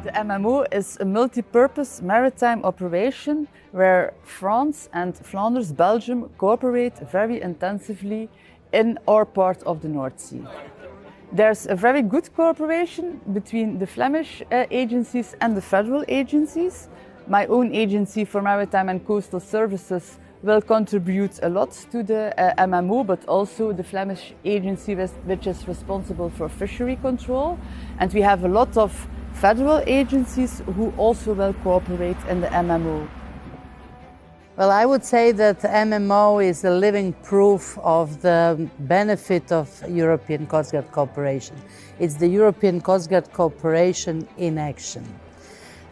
The MMO is a multi-purpose maritime operation where France and Flanders, Belgium cooperate very intensively in our part of the North Sea. There's a very good cooperation between the Flemish agencies and the federal agencies. My own agency for maritime and coastal services will contribute a lot to the MMO, but also the Flemish agency which is responsible for fishery control. And we have a lot of federal agencies who also will cooperate in the MMO. Well, I would say that MMO is a living proof of the benefit of European Coast Guard cooperation. It's the European Coast Guard cooperation in action.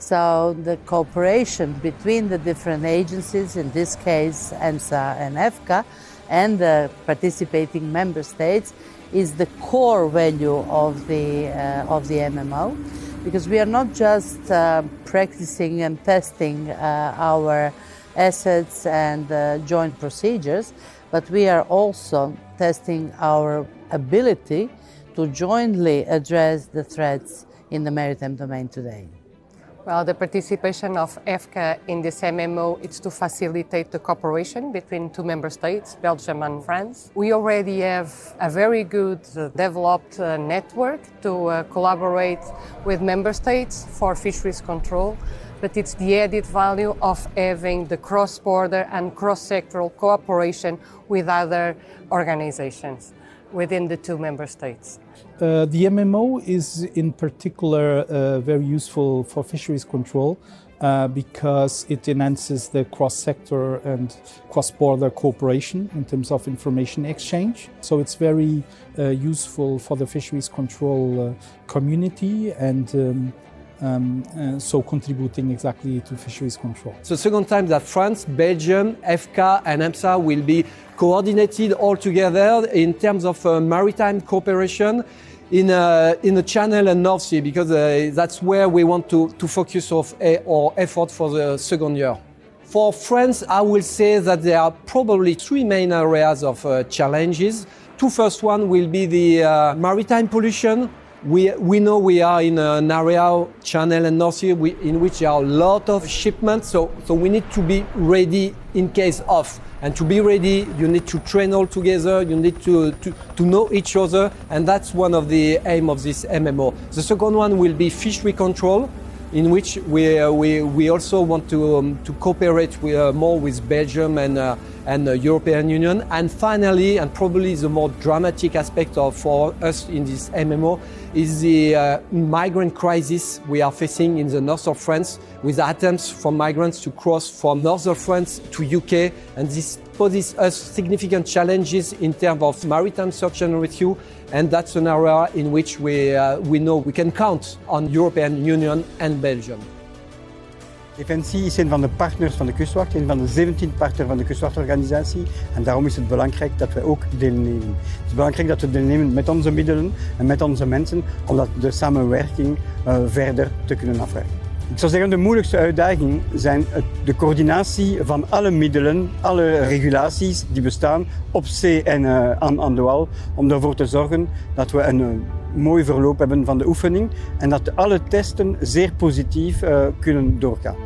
So the cooperation between the different agencies, in this case EMSA and EFCA, and the participating member states, is the core value of the MMO, because we are not just practicing and testing our assets and joint procedures, but we are also testing our ability to jointly address the threats in the maritime domain today. Well, the participation of EFCA in this MMO is to facilitate the cooperation between two member states, Belgium and France. We already have a very good developed network to collaborate with member states for fisheries control, but it's the added value of having the cross-border and cross-sectoral cooperation with other organizations within the two member states. The MMO is in particular very useful for fisheries control because it enhances the cross-sector and cross-border cooperation in terms of information exchange. So it's very useful for the fisheries control community and so contributing exactly to fisheries control. It's the second time that France, Belgium, EFCA and EMSA will be coordinated all together in terms of maritime cooperation in the Channel and North Sea, because that's where we want to focus our effort for the second year. For France, I will say that there are probably three main areas of challenges. Two first one will be the maritime pollution. We know we are in an area, Channel and North Sea, in which there are a lot of shipments, so we need to be ready in case of. And to be ready, you need to train all together, you need to know each other, and that's one of the aims of this MMO. The second one will be fishery control, in which we also want to cooperate more with Belgium and the European Union. And finally, and probably the more dramatic aspect for us in this MMO, is the migrant crisis we are facing in the north of France, with attempts for migrants to cross from north of France to UK, and this poses us significant challenges in terms of maritime search and rescue, and that's an area in which we know we can count on European Union and Belgium. Defensie is een van de partners van de kustwacht, een van de 17 partners van de kustwachtorganisatie, en daarom is het belangrijk dat wij ook deelnemen. Het is belangrijk dat we deelnemen met onze middelen en met onze mensen, om de samenwerking verder te kunnen afwerken. Ik zou zeggen, de moeilijkste uitdaging zijn de coördinatie van alle middelen, alle regulaties die bestaan op zee en aan de wal, om ervoor te zorgen dat we een mooi verloop hebben van de oefening en dat alle testen zeer positief kunnen doorgaan.